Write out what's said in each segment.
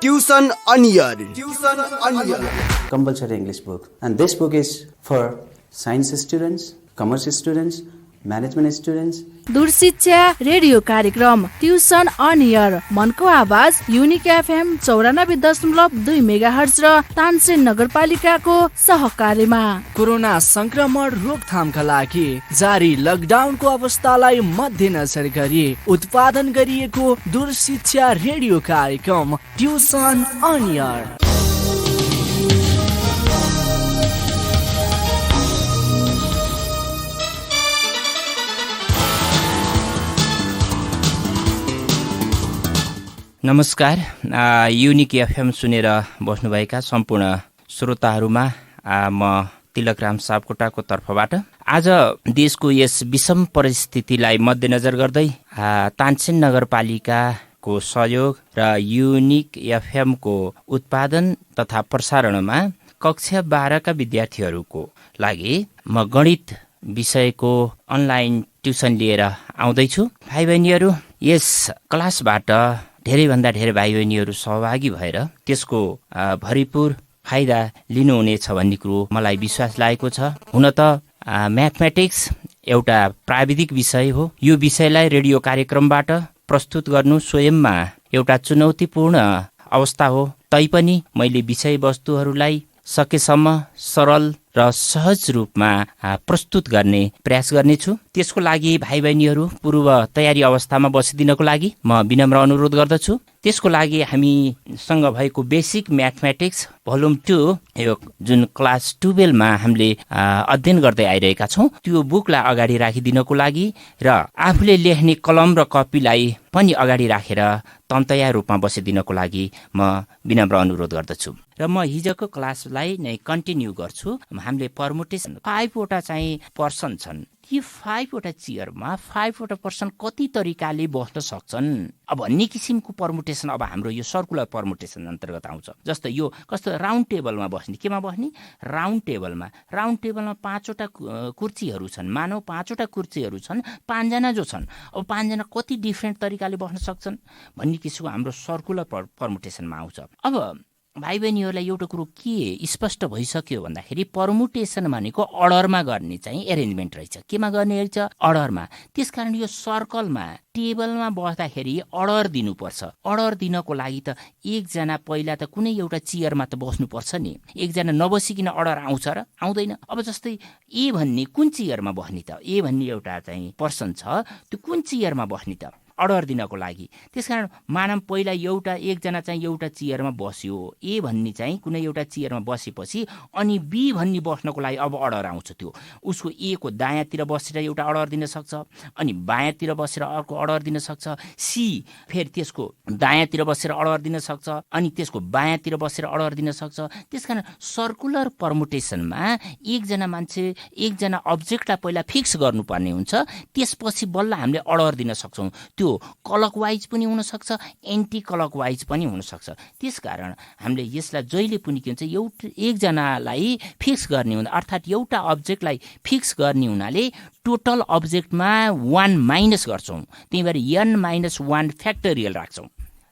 Tuition Onion. Compulsory English book, and this book is for science students, commerce students, management students. दूरशिक्षा radio कार्यक्रम tuition on air मनको आवाज unique FM 94.2 megahertz र तानसेन नगरपालिकाको सहकार्यमा corona संक्रमण रोकथामका लागि जारी लकडाउनको अवस्थालाई मध्यनजर गरी उत्पादन गरिएको दूरशिक्षा रेडियो कार्यक्रम ट्युसन अन एयर। नमस्कार, युनिक एफएम सुनेर बस्नुभएका सम्पूर्ण श्रोताहरूमा म तिलकराम सापकोटाको तर्फबाट आज देशको यस विषम परिस्थितिलाई मध्यनजर गर्दै तानसेन नगरपालिकाको सहयोग र युनिक एफएमको उत्पादन तथा प्रसारणमा कक्षा 12 का विद्यार्थीहरूको लागि म गणित विषयको अनलाइन ट्युसन लिएर आउँदैछु। भाइ बहिनीहरू, यस क्लासबाट धेरैभन्दा धेरै भाइ बहिनीहरू सहभागी भएर त्यसको भरिपूर फाइदा लिनुहुनेछ भन्ने कुरो मलाई विश्वास लागेको छ। हुन त म्याथमेटिक्स एउटा प्राविधिक विषय हो। यो विषयलाई रेडियो कार्यक्रमबाट प्रस्तुत गर्नु स्वयंमा एउटा चुनौतीपूर्ण अवस्था हो। तैपनि मैले विषयवस्तुहरूलाई सकेसम्म सरल र सहज रूपमा प्रस्तुत गर्ने प्रयास गर्नेछु। त्यसको लागि भाइ बहिनीहरू पूर्व तयारी अवस्थामा बसिदिनको लागि म विनम्र अनुरोध गर्दछु। त्यसको लागि हामीसँग भएको बेसिक म्याथमेटिक्स भोल्युम 2 यो जुन क्लास 12 मा हामीले अध्ययन गर्दै आइरहेका छौँ, त्यो बुकलाई अगाडि राखिदिनको लागि र आफूले लेख्ने कलम र कपीलाई पनि अगाडि राखेर तन्तया रूपमा बसिदिनको लागि म विनम्र अनुरोध गर्दछु। र म हिजोको क्लासलाई नै कन्टिन्यू गर्छु। हामीले पर्मुटेसन 5 वटा चाहिँ पर्सन छन्। ती 5 वटा चेयरमा 5 वटा पर्सन कति तरिकाले बस्न सक्छन् अब भन्ने किसिमको पर्मुटेसन अब हाम्रो यो सर्कुलर पर्मुटेसन अन्तर्गत आउँछ। जस्तै यो कस्तो राउन्ड टेबलमा बस्ने, केमा बस्ने? राउन्ड टेबलमा। राउन्ड टेबलमा 5 वटा कुर्सीहरू छन्। मानव 5 वटा कुर्सीहरू छन्, 5 जना जो छन्, अब 5 जना कति डिफ्रेन्ट तरिकाले बस्न सक्छन् भन्ने किसिमको हाम्रो सर्कुलर पर्मुटेसनमा आउँछ। अब भाइ बहिनीहरूलाई एउटा कुरो के स्पष्ट भइसक्यो भन्दाखेरि पर्मुटेसन भनेको अर्डरमा गर्ने चाहिँ एरेन्जमेन्ट रहेछ। केमा गर्ने रहेछ? अर्डरमा। त्यसकारण यो सर्कलमा टेबलमा बस्दाखेरि अर्डर दिनुपर्छ। अर्डर दिनको लागि त एकजना पहिला त कुनै एउटा चेयरमा त बस्नुपर्छ नि। एकजना नबसिकन अर्डर आउँछ र? आउँदैन। अब जस्तै ए भन्ने कुन चेयरमा बस्ने त? ए भन्ने एउटा चाहिँ पर्सन छ, त्यो कुन चेयरमा बस्ने त अर्डर दिनको लागि? त्यसकारण मानव पहिला एकजना चाहिँ एउटा चेयरमा बस्यो, ए भन्ने चाहिँ कुनै एउटा चेयरमा बसेपछि अनि बी भन्ने बस्नको लागि अब अर्डर आउँछ। त्यो उसको ए को दायाँतिर बसेर एउटा अर्डर दिन सक्छ, अनि बायाँतिर बसेर अर्को अर्डर दिन सक्छ। सी फेरि त्यसको दायाँतिर बसेर अर्डर दिन सक्छ, अनि त्यसको बायाँतिर बसेर अर्डर दिन सक्छ। त्यसकारण सर्कुलर पर्मुटेसनमा एकजना मान्छे एकजना अब्जेक्टलाई पहिला फिक्स गर्नुपर्ने हुन्छ, त्यसपछि बल्ल हामीले अर्डर दिन सक्छौँ। त्यो क्लकवाइज पनि हुनसक्छ, एन्टी क्लकवाइज पनि हुनसक्छ। त्यसकारण हामीले यसलाई जहिले पनि के हुन्छ, एकजनालाई फिक्स गर्ने हुँदा अर्थात् एउटा अब्जेक्टलाई फिक्स गर्ने हुनाले टोटल अब्जेक्टमा 1 माइनस गर्छौँ। त्यही भएर n-1 फ्याक्टोरियल राख्छौँ।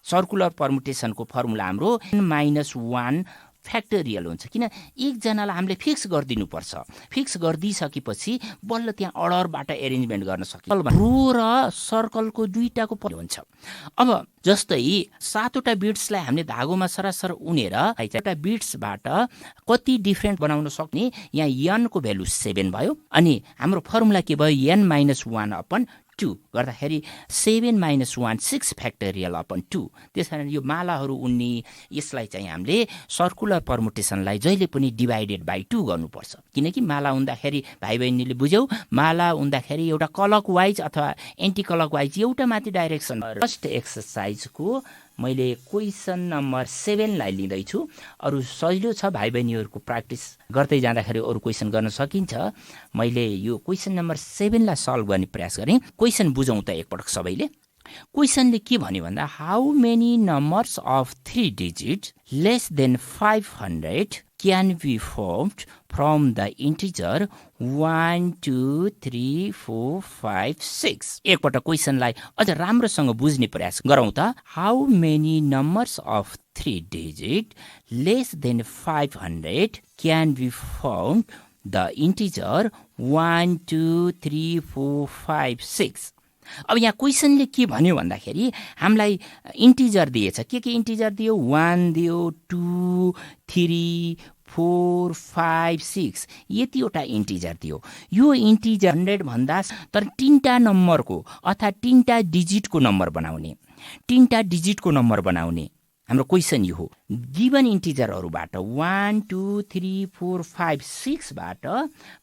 सर्कुलर पर्मुटेसनको फर्मुला हाम्रो n-1 फ्याक्टोरियल हुन्छ। किन? एकजनालाई हामीले फिक्स गरिदिनुपर्छ। फिक्स गरिदिइसकेपछि बल्ल त्यहाँ अर्डरबाट एरेन्जमेन्ट गर्न सकिन्छ। रो र सर्कलको दुईटाको हुन्छ। अब जस्तै 7 वटा बिट्सलाई हामीले धागोमा सरासर उनेर एउटा बिट्सबाट कति डिफ्रेन्ट बनाउन सक्ने, यहाँ n को भ्यालु 7 भयो, अनि हाम्रो फर्मुला के भयो? n-1/2 गर्दाखेरि 7-1 6 फ्याक्टोरियल अपन 2। त्यसकारण यो मालाहरू उन्ने यसलाई चाहिँ हामीले सर्कुलर पर्मुटेसनलाई जहिले पनि डिभाइडेड बाई 2 गर्नुपर्छ। किनकि माला हुँदाखेरि भाइ बहिनीले बुझ्यौ, माला हुँदाखेरि एउटा क्लकवाइज अथवा एन्टी क्लकवाइज एउटा माथि डाइरेक्सन। फर्स्ट एक्सर्साइजको मैले क्वेसन नम्बर 7 लाई लिँदैछु। अरू सजिलो छ, भाइ बहिनीहरूको प्र्याक्टिस गर्दै जाँदाखेरि अरू क्वेसन गर्न सकिन्छ। मैले यो क्वेसन नम्बर 7 लाई सल्भ गर्ने प्रयास गरेँ। क्वेसन बुझौँ त एकपटक सबैले। क्वेसनले के भन्यो भन्दा, how many numbers of 3 digit lace than 500 can be formed from the integer 1, 2, 3, 4, 5, 6. एकपटक क्वेसनलाई अझ राम्रोसँग बुझ्ने प्रयास गरौँ त. How many numbers of 3 digit less than 500 can be formed the integer 1, 2, 3, 4, 5, 6. अब यहाँ क्वेसनले के भन्यो भन्दाखेरि हामीलाई इन्टिजर दिएछ. के इन्टिजर दियो? 1 दियो, 2, 3, 4, 5, 6 यतिवटा इन्टिजर दियो. यो इन्टिजर 100 भन्दा तर 3टा नम्बरको अर्थात् 3टा डिजिटको नम्बर बनाउने, 3टा डिजिटको नम्बर बनाउने हाम्रो क्वेसन यो हो. गिभन इन्टिजरहरूबाट 1, 2, 3, 4, 5, 6 बाट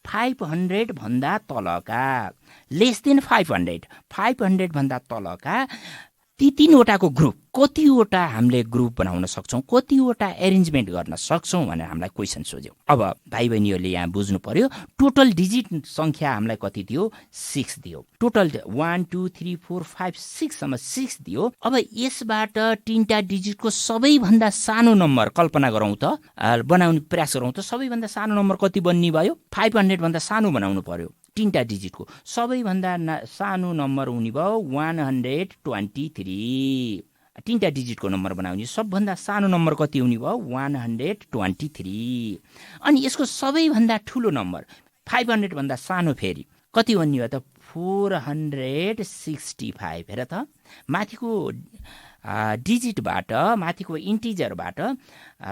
500 भन्दा तलका, लेस देन 500 भन्दा तलका ती 3वटाको ग्रुप, कतिवटा हामीले ग्रुप बनाउन सक्छौँ, कतिवटा एरेन्जमेन्ट गर्न सक्छौँ भनेर हामीलाई क्वेसन सोध्यो. अब भाइ बहिनीहरूले यहाँ बुझ्नु पर्यो, टोटल डिजिट संख्या हामीलाई कति दियो? 6 दियो. टोटल 1, 2, 3, 4, 5, 6 सम्म 6 दियो. अब यसबाट 3टा डिजिटको सबैभन्दा सानो नम्बर कल्पना गरौँ त, बनाउने प्रयास गरौँ त. सबैभन्दा सानो नम्बर कति बन्ने भयो? 500 भन्दा सानो बनाउनु पर्यो. 3टा डिजिटको सबैभन्दा सानो नम्बर हुने भयो 123. 3टा डिजिटको नम्बर बनाउने सबभन्दा सानो नम्बर कति हुने भयो? 123. अनि यसको सबैभन्दा ठुलो नम्बर 500 भन्दा सानो फेरि कति बन्ने भयो त? 465. हेर त, माथिको डिजिटबाट, माथिको इन्टिजरबाट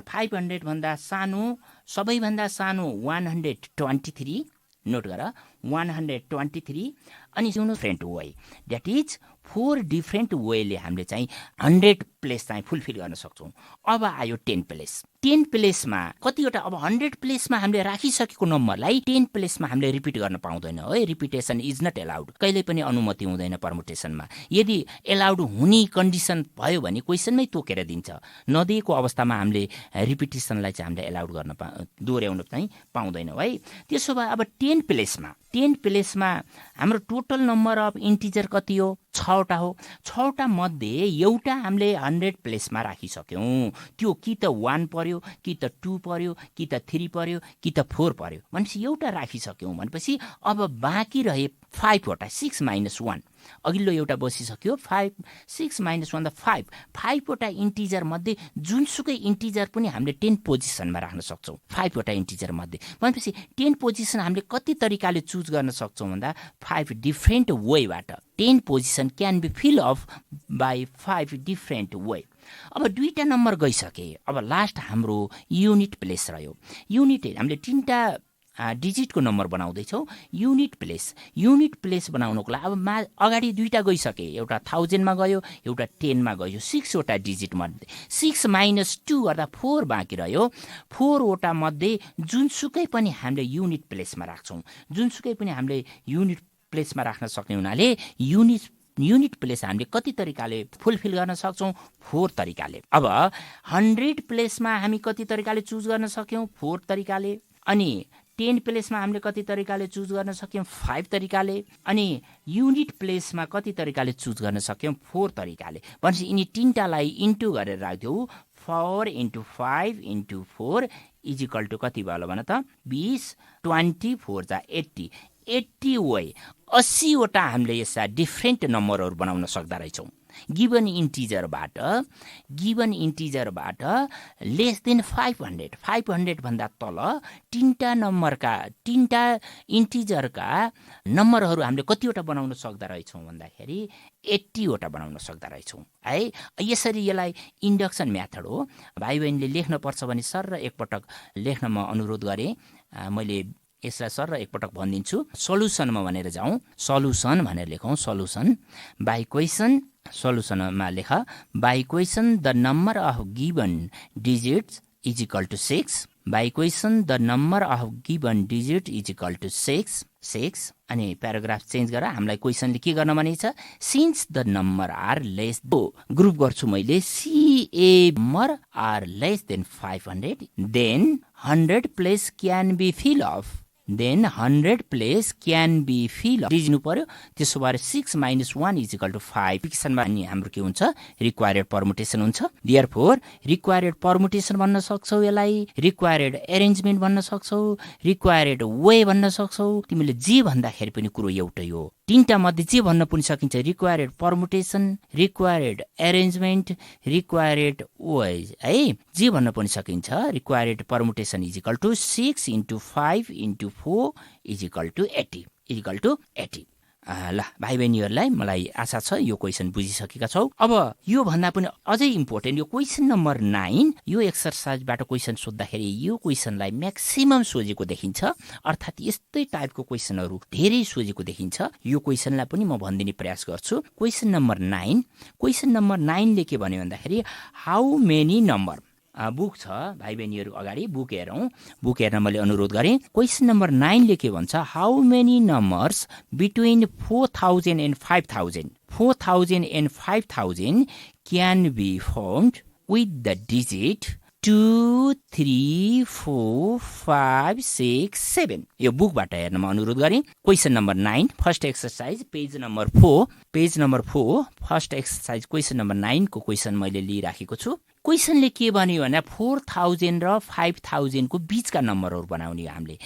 500 भन्दा सानो, सबैभन्दा सानो 123. नोट गर 123. अनि different way, that is 4 different वेले हामीले चाहिँ 100 प्लेस चाहिँ फुलफिल गर्न सक्छौँ. अब आयो 10 प्लेस. 10 प्लेसमा कतिवटा, अब 100 प्लेसमा हामीले राखिसकेको नम्बरलाई 10 प्लेसमा हामीले रिपिट गर्न पाउँदैन है. Repetition is not allowed. कहिले पनि अनुमति हुँदैन पर्मुटेसनमा. यदि एलाउड हुने कन्डिसन भयो भने क्वेसनमै तोकेर दिन्छ. नदिएको अवस्थामा हामीले रिपिटेसनलाई चाहिँ हामीले एलाउड गर्न दोहोऱ्याउन चाहिँ पाउँदैनौँ है. त्यसो भए अब 10 प्लेसमा हाम्रो टोटल नम्बर अफ इन्टिजर कति हो? 6वटा हो. 6वटा मध्ये एउटा हामीले 100 प्लेसमा राखिसक्यौँ. त्यो कि त 1 पर्यो, कि त 2 पर्यो, कि त 3 पर्यो, कि त 4 पर्यो भनेपछि एउटा राखिसक्यौँ. भनेपछि अब बाँकी रहे 5वटा. 6 - 1 अघिल्लो एउटा बसिसक्यो. 5, 6 - 1 5. 5वटा इन्टिजर मध्ये जुनसुकै इन्टिजर पनि हामीले 10 पोजिसनमा राख्न सक्छौँ. 5वटा इन्टिजर मध्ये भनेपछि 10 पोजिसन हामीले कति तरिकाले चुज गर्न सक्छौँ भन्दा 5 डिफ्रेन्ट वेबाट 10 position can be fill of by 5 different way. अब 2टा नम्बर गइसके. अब लास्ट हाम्रो युनिट प्लेस रह्यो. युनिट हामीले 3टा डिजिटको नम्बर बनाउँदैछौँ. युनिट प्लेस बनाउनको लागि अब अगाडि 2टा गइसके. एउटा 1000 मा गयो, एउटा 10 मा गयो. 6वटा डिजिट मध्ये 6 - 2 गर्दा 4 बाँकी रह्यो. 4वटा मध्ये जुनसुकै पनि हामीले युनिट प्लेसमा राख्छौँ. जुनसुकै पनि हामीले युनिट प्लेसमा राख्न सक्ने हुनाले युनिट प्लेस हामीले कति तरिकाले फुलफिल गर्न सक्छौँ? 4 तरिकाले. अब 100 प्लेसमा हामी कति तरिकाले चुज गर्न सक्यौँ? 4 तरिकाले. अनि 10 प्लेसमा हामीले कति तरिकाले चुज गर्न सक्यौँ? 5 तरिकाले. अनि युनिट प्लेसमा कति तरिकाले चुज गर्न सक्यौँ? 4 तरिकाले. भनेपछि यिनी 3टालाई इन्टु गरेर राख्दियौ. 4 × 5 × 4 इज इक्वल टु कति भयो भन त? 20. 24 जा 80. 80 वे 80वटा हामीले यस्ता डिफ्रेन्ट नम्बरहरू बनाउन सक्दा रहेछौँ. गिभन इन्टिजरबाट लेस देन 500 भन्दा तल 3टा इन्टिजरका नम्बरहरू हामीले कतिवटा बनाउन सक्दा रहेछौँ भन्दाखेरि 80वटा बनाउन सक्दा रहेछौँ है. यसरी यसलाई इन्डक्सन मेथड हो. भाइ बहिनीले लेख्नुपर्छ भने सर र एकपटक लेख्न म अनुरोध गरेँ. मैले यसलाई सर र एकपटक भनिदिन्छु. सल्युसनमा भनेर जाउँ. सल्युसन भनेर लेखौँ. Solution by question. सल्युसनमा लेख by question the number of given digits is equal to 6. By question the number of given digit is equal to 6. अनि प्याराग्राफ चेन्ज गरेर हामीलाई क्वेसनले के गर्न भनेको छ? Since the number are less, group गर्छु मैले. CA number are less than 500 then 100 place can be fill of then 100 place can be fill of दिनु पर्यो। त्यसो भएर 6 - 1 = 5 इक्वेसनमा नि हाम्रो के हुन्छ रिक्वायर्ड परमुटेसन हुन्छ। देयरफोर रिक्वायर्ड परमुटेसन भन्न सक्छौ, यसलाई रिक्वायर्ड एरेन्जमेन्ट भन्न सक्छौ, रिक्वायर्ड वे भन्न सक्छौ। तिमीले जे भन्दाखेरि पनि कुरो एउटै हो। तीनटा मध्ये जे भन्न पनि सकिन्छ required permutation, required arrangement, required way है, जे भन्न पनि सकिन्छ। रिक्वायर्ड परमुटेसन = 6 × 5 × 4 = 80 ल भाइ बहिनीहरूलाई मलाई आशा छ यो क्वेसन बुझिसकेका छौ। अब यो भन्दा पनि अझै इम्पोर्टेन्ट यो क्वेसन नम्बर 9 यो एक्सरसाइजबाट क्वेसन सोद्धाखेरि यो क्वेसनलाई म्याक्सिमम सोझेको देखिन्छ, अर्थात् यस्तै टाइपको क्वेसनहरू धेरै सोझेको देखिन्छ। यो क्वेसनलाई पनि म भनिदिने प्रयास गर्छु। क्वेसन नम्बर 9 ले के भन्यो भन्दाखेरि हाउ मेनी नम्बर बुक छ भाइ बहिनीहरू अगाडि बुक हेरौँ। बुक हेर्न मैले अनुरोध गरेँ। क्वेसन नम्बर 9 ले के भन्छ how many numbers between 4000 and 5000 can be found with the digit 2 3 4 5 6 7। यो बुकबाट हेर्न म अनुरोध गरेँ। Question number 9 first exercise page number 4 first exercise question number 9 को क्वेसन मैले लिइराखेको छु। क्वेसनले के भन्यो भने 4000 र 5000 को बीचका नम्बरहरू बनाउने हामीले।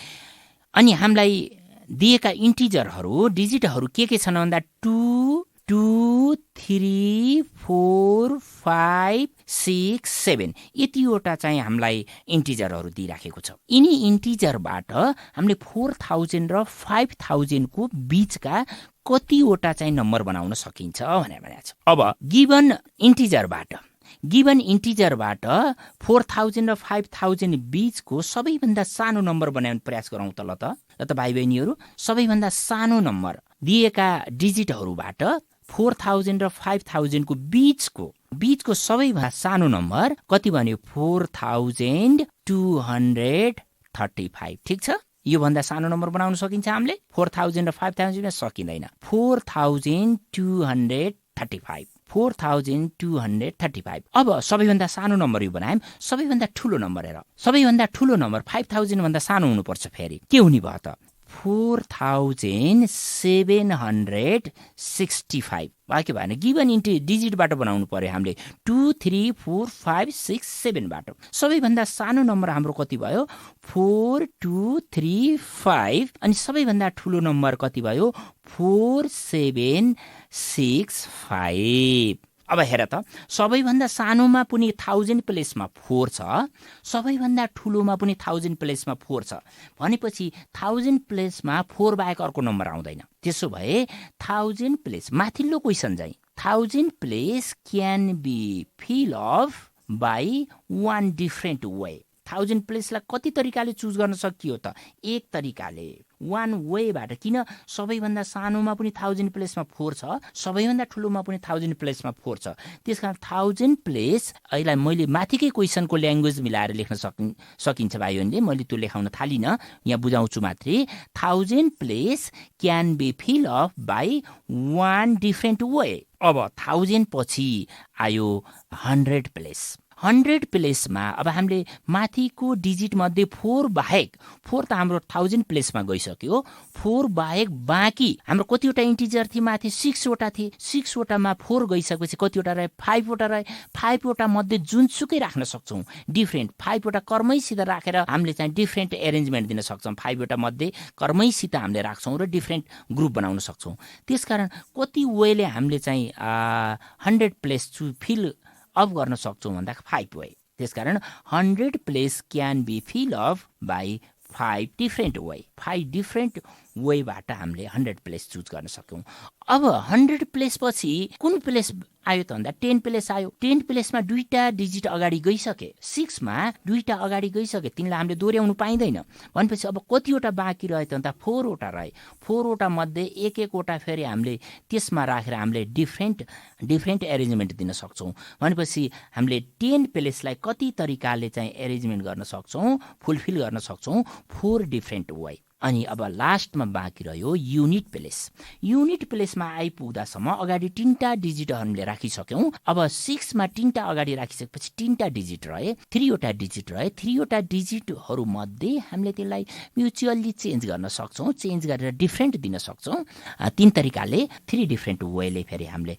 अनि हामीलाई दिएका इन्टिजरहरू डिजिटहरू के छन् भन्दा 2 2 3 4 5 6 7 यतिवटा चाहिँ हामीलाई इन्टिजरहरू दिइराखेको छ। यिनी इन्टिजरबाट हामीले 4000 र 5000 को बीचका कतिवटा चाहिँ नम्बर बनाउन सकिन्छ भनेर भनेको छ। अब गिभन इन्टिजरबाट 4000 र 5000 बीचको सबैभन्दा सानो नम्बर बनाउने प्रयास गरौँ त। ल त भाइ बहिनीहरू सबैभन्दा सानो नम्बर दिएका डिजिटहरूबाट 4000 र 5000 को बीचको सबैभन्दा सानो नम्बर कति भन्यो 4235। ठिक छ, यो भन्दा सानो नम्बर बनाउन सकिन्छ हामीले। 4000 र 5000 मा सकिँदैन। 4235। अब सबैभन्दा सानो नम्बर यो बनायौँ। सबैभन्दा ठुलो नम्बर हेर, सबैभन्दा ठुलो नम्बर 5000 भन्दा सानो हुनुपर्छ। फेरि के हुने भयो त 4765 के भएन गिभन डिजिटबाट बनाउनु पर्यो हामीले 2 3 4 5 6 7 बाट। सबैभन्दा सानो नम्बर हाम्रो कति भयो 4235 अनि सबैभन्दा ठुलो नम्बर कति भयो 4765। अब हेर त सबैभन्दा सानोमा पनि 1000 प्लेसमा 4 छ, सबैभन्दा ठुलोमा पनि 1000 प्लेसमा 4 छ भनेपछि 1000 प्लेसमा 4 बाहेक अर्को नम्बर आउँदैन। त्यसो भए 1000 प्लेस माथिल्लो क्वेसन चाहिँ 1000 place can be fill of by one different way. 1000 प्लेसलाई कति तरिकाले चुज गर्न सकियो त? एक तरिकाले वान वेबाट। किन सबैभन्दा सानोमा पनि 1000 प्लेसमा 4 छ, सबैभन्दा ठुलोमा पनि 1000 प्लेसमा 4 छ। त्यसकारण 1000 प्लेस अहिले मैले माथिकै क्वेसनको ल्याङ्ग्वेज मिलाएर लेख्न सकिन्छ भाइहरूले। मैले त्यो लेखाउन थालिनँ, यहाँ बुझाउँछु मात्रै। 1000 place can be fill of by one different way. अब 1000 पछि आयो 100 प्लेस। 100 प्लेसमा अब हामीले माथिको डिजिट मध्ये 4 बाहेक, 4 त हाम्रो 1000 प्लेसमा गइसक्यो, 4 बाहेक बाँकी हाम्रो कतिवटा इन्टिजर थिए माथि 6 वटा थिए। 6 वटामा 4 गइसकेपछि कतिवटा रहे 5 वटा रहे। 5 वटा मध्ये जुनसुकै राख्न सक्छौँ डिफरेन्ट। 5 वटा कर्मैसित राखेर हामीले चाहिँ डिफरेन्ट एरेन्जमेन्ट दिन सक्छौँ। 5 वटा मध्ये कर्मैसित हामीले राख्छौँ र डिफरेन्ट ग्रुप बनाउन सक्छौँ। त्यसकारण कति वेले हामीले चाहिँ 100 प्लेस फिल अफ गर्न सक्छौँ भन्दा 5 वे। त्यसकारण 100 place can be fill of by 5 different way. 5 different वेबाट हामीले 100 प्लेस चुज गर्न सक्यौँ। अब 100 प्लेस पछि कुन प्लेस आयो त भन्दा 10 प्लेस आयो। 10 प्लेसमा दुईटा डिजिट अगाडि गइसके, 6 मा दुईटा अगाडि गइसके, तिनलाई हामीले दोहोऱ्याउनु पाइँदैन भनेपछि अब कतिवटा बाँकी रह्यो त भन्दा 4 वटा रहे। 4 वटा मध्ये एक वटा फेरि हामीले त्यसमा राखेर हामीले डिफरेन्ट एरेन्जमेन्ट दिन सक्छौँ भनेपछि हामीले 10 प्लेसलाई कति तरिकाले चाहिँ एरेन्जमेन्ट गर्न सक्छौँ, फुलफिल गर्न सक्छौँ 4 डिफरेन्ट वे। अनि अब लास्टमा बाँकी रह्यो युनिट प्लेस। युनिट प्लेसमा आइपुग्दासम्म अगाडि 3टा डिजिट हामीले राखिसक्यौँ। अब 6 मा 3टा अगाडि राखिसकेपछि 3टा डिजिट रहे, 3वटा डिजिट रहे। 3वटा डिजिटहरूमध्ये हामीले त्यसलाई म्युचुअल्ली चेन्ज गर्न सक्छौँ, चेन्ज गरेर डिफ्रेन्ट दिन सक्छौँ। 3 तरिकाले 3 डिफ्रेन्ट वेले फेरि हामीले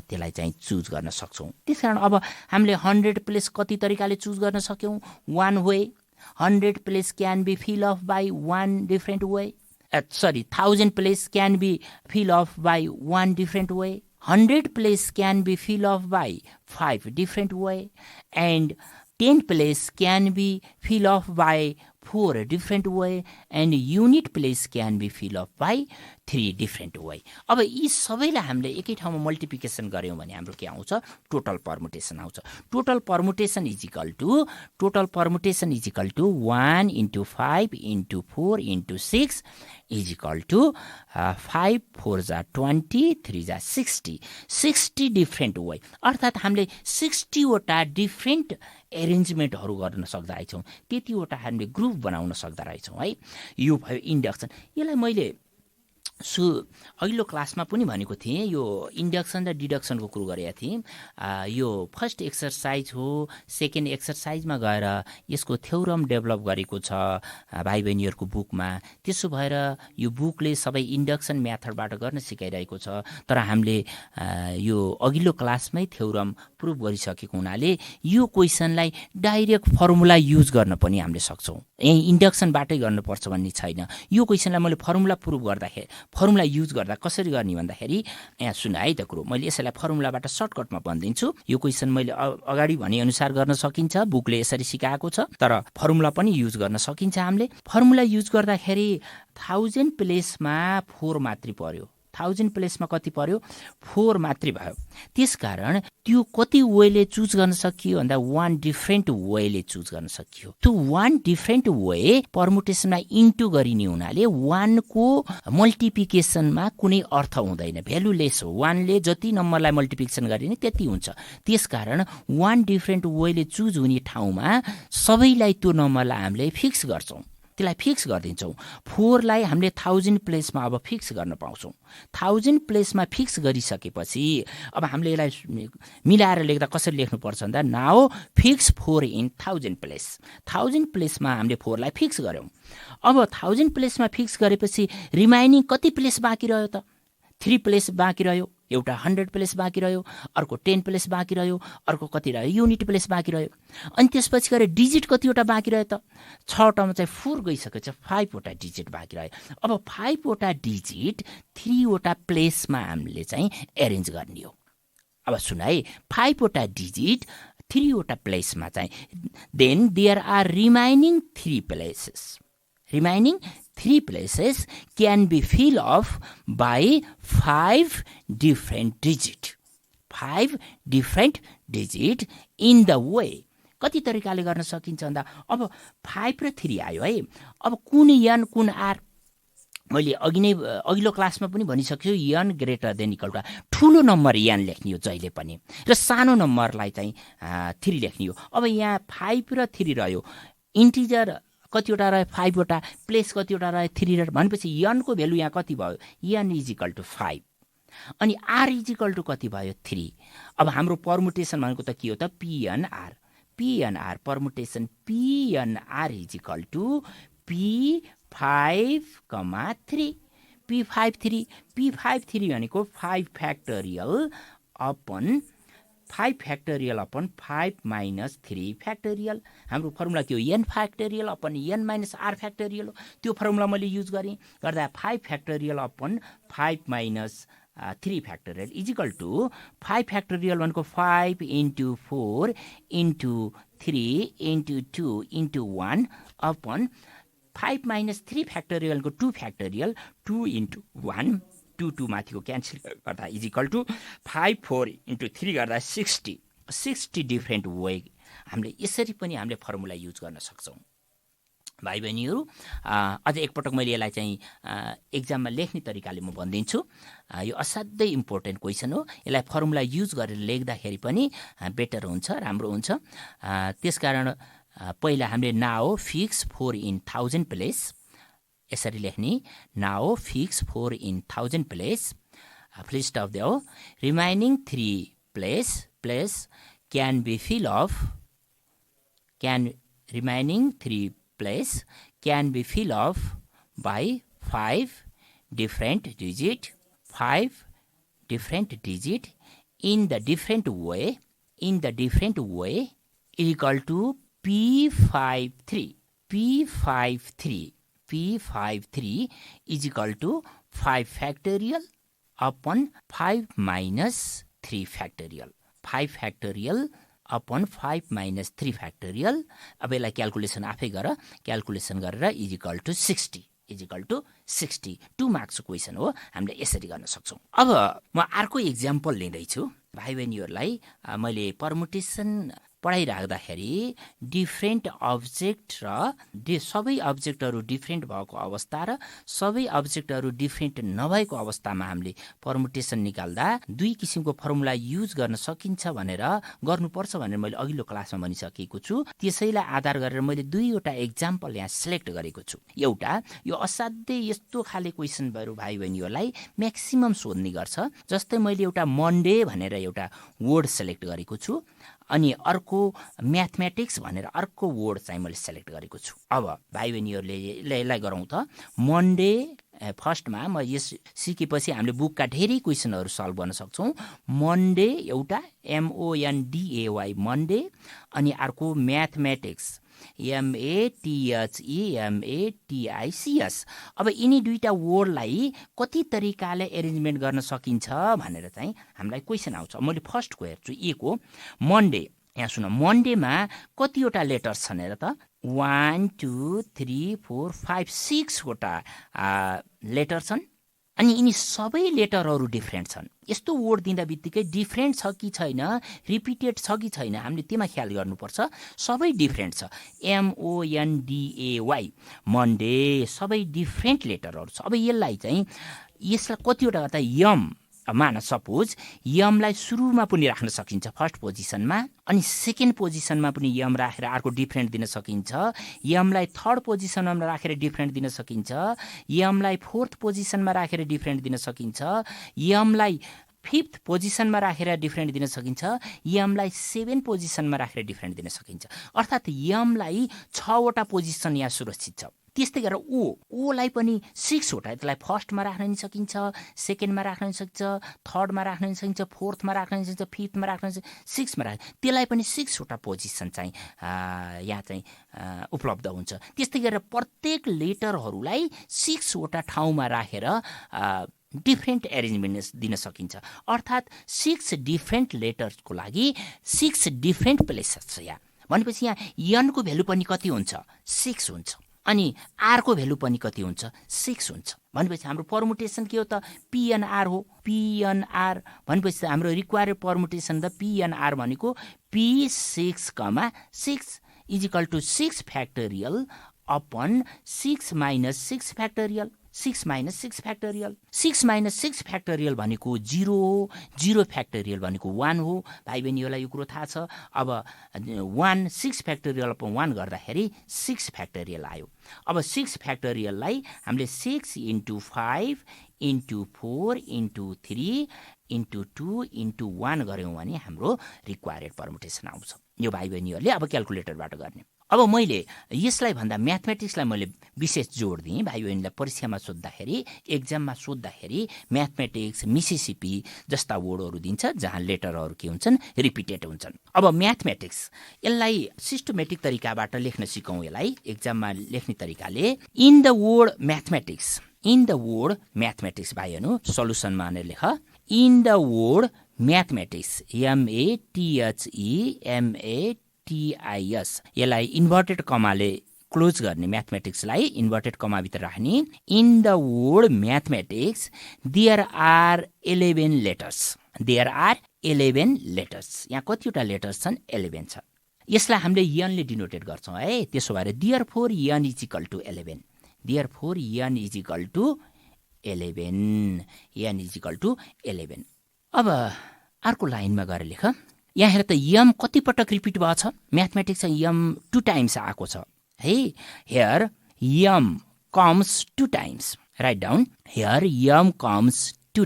त्यसलाई चाहिँ चुज गर्न सक्छौँ। त्यसकारण अब हामीले 100 प्लेस कति तरिकाले चुज गर्न सक्यौँ? 1 way. 100 place can be filled off by one different way. 1000 place can be filled off by one different way. 100 place can be filled off by 5 different way. And 10 place can be filled off by 4 different way. And unit place can be filled off by 3 different way. अब यी सबैलाई हामीले एकै ठाउँमा multiplication गर्यौँ भने हाम्रो के आउँछ? टोटल पर्मुटेसन आउँछ। Total permutation is equal to 1 into 5 into 4 into 6 is equal to 5 4 जा 20 3 जा 60 डिफ्रेन्ट वे। अर्थात् हामीले 60वटा डिफ्रेन्ट एरेन्जमेन्टहरू गर्न सक्दा रहेछौँ, त्यतिवटा हामीले ग्रुप बनाउन सक्दा रहेछौँ है। यो भयो इन्डक्सन। यसलाई मैले अघिल्लो क्लासमा पनि भनेको थिएँ, यो इन्डक्सन र डिडक्सनको कुरो गरेका थिएँ। यो फर्स्ट एक्सर्साइज हो। सेकेन्ड एक्सर्साइजमा गएर यसको थ्योरम डेभलप गरेको छ भाइ बहिनीहरूको बुकमा। त्यसो भएर यो बुकले सबै इन्डक्सन मेथडबाट गर्न सिकाइरहेको छ, तर हामीले यो अघिल्लो क्लासमै थ्योरम प्रुभ गरिसकेको हुनाले यो क्वेसनलाई डाइरेक्ट फर्मुला युज गर्न पनि हामीले सक्छौँ। यही इन्डक्सनबाटै गर्नुपर्छ भन्ने छैन। यो क्वेसनलाई मैले फर्मुला प्रुभ गर्दाखेरि, फर्मुला युज गर्दा कसरी गर्ने भन्दाखेरि यहाँ सुन है त कुरो, मैले यसैलाई फर्मुलाबाट सर्टकटमा भनिदिन्छु। यो क्वेसन मैले अगाडि भनेअनुसार गर्न सकिन्छ, बुकले यसरी सिकाएको छ, तर फर्मुला पनि युज गर्न सकिन्छ। हामीले फर्मुला युज गर्दाखेरि 1000 प्लेसमा 4 मात्रै पर्यो। 1000 प्लेसमा कति पर्यो? 4 मात्रै भयो। त्यसकारण त्यो कति वेले चुज गर्न सकियो भन्दा 1 डिफ्रेन्ट वेले चुज गर्न सकियो। त्यो 1 डिफ्रेन्ट वे पर्मुटेसनमा इन्टु गरिने हुनाले 1 को मल्टिप्लिकेसनमा कुनै अर्थ हुँदैन, भ्यालुलेस हो। 1 ले जति नम्बरलाई मल्टिप्लिकेसन गरिने त्यति हुन्छ। त्यसकारण 1 डिफ्रेन्ट वेले चुज हुने ठाउँमा सबैलाई त्यो नम्बरलाई हामीले फिक्स गर्छौँ, त्यसलाई फिक्स गरिदिन्छौँ। 4 लाई हामीले 1000 प्लेसमा अब फिक्स गर्न पाउँछौँ। 1000 प्लेसमा फिक्स गरिसकेपछि अब हामीले यसलाई मिलाएर लेख्दा कसरी लेख्नुपर्छ भन्दा नाउ फिक्स 4 इन 1000 प्लेस। 1000 प्लेसमा हामीले 4 लाई फिक्स गर्यौँ। अब 1000 प्लेसमा फिक्स गरेपछि रिमाइनिङ कति प्लेस बाँकी रह्यो त? 3 प्लेस बाँकी रह्यो। एउटा 100 प्लेस बाँकी रह्यो, अर्को 10 प्लेस बाँकी रह्यो, अर्को कति रह्यो? युनिट प्लेस बाँकी रह्यो। अनि त्यसपछि गएर डिजिट कतिवटा बाँकी रह्यो त? 6वटामा चाहिँ 4 गइसकेछ, 5वटा डिजिट बाँकी रह्यो। अब 5वटा डिजिट 3वटा प्लेसमा हामीले चाहिँ एरेन्ज गर्ने हो। अब सुन है, 5वटा डिजिट 3वटा प्लेसमा चाहिँ then there are remaining 3 places. Remaining 3 places can be filled off by 5 different digit. 5 different digit in the way. कति तरिकाले गर्न सकिन्छ भन्दा अब 5 र 3 आयो है। अब कुन n कुन r मैले अघिल्लो क्लासमा पनि भनिसक्छु, n greater than equal to ठुलो नम्बर n लेख्ने हो जहिले पनि, र सानो नम्बरलाई चाहिँ 3 लेख्ने हो। अब यहाँ 5 र 3 रह्यो, इन्टिजर कतिवटा रह्यो? 5वटा, प्लेस कतिवटा रह्यो? 3 र भनेपछि n को भ्यालु यहाँ कति भयो? n इज इक्वल टु 5 अनि r इज इक्वल टु कति भयो? 3। अब हाम्रो पर्मुटेसन भनेको त के हो त? pnr। pnr permutation pnr is equal to p5, 3 p5 3 भनेको 5 factorial upon 5 factorial upon 5 minus 3 factorial. हाम्रो फर्मुला के हो? n factorial upon n minus r factorial हो। त्यो फर्मुला मैले युज गरेँ गर्दा 5 factorial upon 5 minus 3 factorial is equal to 5 factorial भनेको 5 into 4 into 3 into 2 into 1 upon 5 minus 3 फ्याक्टोरियलको 2 factorial 2 into 1 2 माथिको क्यान्सल गर्दा इज इक्वल टु 5 4 into 3 गर्दा 60 डिफ्रेन्ट वे हामीले यसरी पनि हामीले फर्मुला युज गर्न सक्छौँ भाइ बहिनीहरू। अझ एकपटक मैले यसलाई चाहिँ एक्जाममा लेख्ने तरिकाले म भनिदिन्छु। यो असाध्यै इम्पोर्टेन्ट क्वेसन हो। यसलाई फर्मुला युज गरेर लेख्दाखेरि पनि बेटर हुन्छ, राम्रो हुन्छ। त्यसकारण पहिला हामीले नाउ फिक्स 4 इन 1000 प्लेस यसरी लेख्ने now fix 4 in 1000 place full stop देऊ remaining 3 place can be fill of remaining 3 place can be fill of by 5 different digit in the different way is equal to P53 is equal to 5 factorial upon 5 minus 3 factorial 5 factorial upon 5 minus 3 factorial अब यसलाई calculation आफै गर calculation गरेर is equal to 60 2 मार्क्सको question हो हामीले यसरी गर्न सक्छौं अब म अर्को एक्जाम्पल लिँदैछु भाइ बहिनीहरूलाई मैले परमुटेसन पढाइराख्दाखेरि डिफ्रेन्ट अब्जेक्ट र सबै अब्जेक्टहरू डिफ्रेन्ट भएको अवस्था र सबै अब्जेक्टहरू डिफ्रेन्ट नभएको अवस्थामा हामीले परमुटेसन निकाल्दा दुई किसिमको फर्मुला युज गर्न सकिन्छ भनेर गर्नुपर्छ भनेर मैले अघिल्लो क्लासमा भनिसकेको छु त्यसैलाई आधार गरेर मैले दुईवटा एक्जाम्पल यहाँ सिलेक्ट गरेको छु एउटा यो असाध्यै यस्तो खाले क्वेसनहरू भाइ बहिनीहरूलाई म्याक्सिमम सोध्ने गर्छ जस्तै मैले एउटा मन्डे भनेर एउटा वर्ड सिलेक्ट गरेको छु अनि अर्को म्याथमेटिक्स भनेर अर्को वर्ड चाहिँ मैले सिलेक्ट गरेको छु अब भाइ बहिनीहरूले यसलाई गरौँ त मन्डे फर्स्टमा म यस सिकेपछि हामीले बुकका धेरै क्वेसनहरू सल्भ गर्न सक्छौँ मन्डे एउटा MONDAY मन्डे अनि अर्को म्याथमेटिक्स MATHEMATICS अब यिनी दुईटा वर्डलाई कति तरिकाले एरेन्जमेन्ट गर्न सकिन्छ भनेर चाहिँ हामीलाई क्वेसन आउँछ मैले फर्स्टको हेर्छु को मन्डे यहाँ सुन मन्डेमा कतिवटा लेटर्स छन् हेर त 1 2 3 4 5 6 वटा लेटर छन् अनि यिनी सबै लेटरहरू डिफ्रेन्ट छन् यस्तो वर्ड दिँदा बित्तिकै डिफ्रेन्ट छ कि छैन रिपिटेड छ कि छैन हामीले त्यसमा ख्याल गर्नुपर्छ सबै डिफ्रेन्ट छ MONDAY मन्डे सबै डिफ्रेन्ट लेटरहरू छ अब यसलाई कतिवटा गर्दा यम मान सपोज यमलाई सुरुमा पनि राख्न सकिन्छ फर्स्ट पोजिसनमा अनि सेकेन्ड पोजिसनमा पनि यम राखेर अर्को डिफ्रेन्ट दिन सकिन्छ यमलाई थर्ड पोजिसनमा राखेर डिफ्रेन्ट दिन सकिन्छ यमलाई फोर्थ पोजिसनमा राखेर डिफ्रेन्ट दिन सकिन्छ यमलाई फिफ्थ पोजिसनमा राखेर डिफ्रेन्ट दिन सकिन्छ यमलाई 7 पोजिसनमा राखेर डिफ्रेन्ट दिन सकिन्छ अर्थात् यमलाई 6 वटा पोजिसन यहाँ सुरक्षित छ त्यस्तै गरेर ओलाई पनि 6 वटा त्यसलाई फर्स्टमा राख्न नि सकिन्छ सेकेन्डमा राख्न नि सकिन्छ थर्डमा राख्न नि सकिन्छ फोर्थमा राख्न नि सकिन्छ फिफ्थमा राख्न नि सकिन्छ सिक्समा राख्न त्यसलाई पनि 6 वटा पोजिसन चाहिँ यहाँ चाहिँ उपलब्ध हुन्छ त्यस्तै गरेर प्रत्येक लेटरहरूलाई 6 वटा ठाउँमा राखेर डिफ्रेन्ट एरेन्जमेन्ट दिन सकिन्छ अर्थात् 6 डिफ्रेन्ट लेटर्सको लागि 6 डिफ्रेन्ट प्लेसेस छ यहाँ भनेपछि यहाँ यनको भ्यालु पनि कति हुन्छ 6 हुन्छ अनि आर को भ्यालु पनि कति हुन्छ 6 हुन्छ भनेपछि हाम्रो परमुटेसन के हो त PNR हो PNR भनेपछि हाम्रो रिक्वायर्ड परमुटेसन त PNR भनेको P6,6 is equal to 6 factorial upon 6 minus 6 factorial 6 minus 6 factorial 6 minus 6 factorial भनेको 0 हो 0 factorial भनेको 1 हो भाइ बहिनीहरूलाई यो कुरो थाहा छ अब 1 6 factorial अपन 1 गर्दाखेरि 6 factorial आयो अब 6 factorialलाई हामीले 6 into 5 into 4 into 3 into 2 into 1 गर्यौं भने हाम्रो रिक्वायर्ड परमुटेसन आउँछ यो भाइ बहिनीहरूले अब क्याल्कुलेटरबाट गर्ने अब मैले यसलाई भन्दा म्याथमेटिक्सलाई मैले विशेष जोड दिएँ भाइ बहिनीलाई परीक्षामा सोद्धाखेरि एक्जाममा सोद्धाखेरि म्याथमेटिक्स मिसिसिपी जस्ता वर्डहरू दिन्छ जहाँ लेटरहरू के हुन्छन् रिपिटेड हुन्छन् अब म्याथमेटिक्स यसलाई सिस्टमेटिक तरिकाबाट लेख्न सिकौँ यसलाई एक्जाममा लेख्ने तरिकाले इन द वर्ड म्याथमेटिक्स भाइहरु सल्युसनमा भनेर लेख in the word mathematics MATHEMATIS यसलाई इन्भर्टेड कमाले क्लोज गर्ने म्याथमेटिक्सलाई इन्भर्टेड कमा भित्र राख्ने in the word mathematics there are 11 letters यहाँ कतिवटा लेटर्स छन् 11 छ यसलाई हामीले यनले डिनोटेट गर्छौं है त्यसो भएर therefore n is equal to 11 therefore n is equal to 11 अब अर्को लाइनमा गएर लेख यहाँ हेर त यम कति पटक रिपिट भएको छ म्याथमेटिक्स यम 2 टाइम्स आएको छ है हेयर यम comes 2 times. Write down. Here m comes 2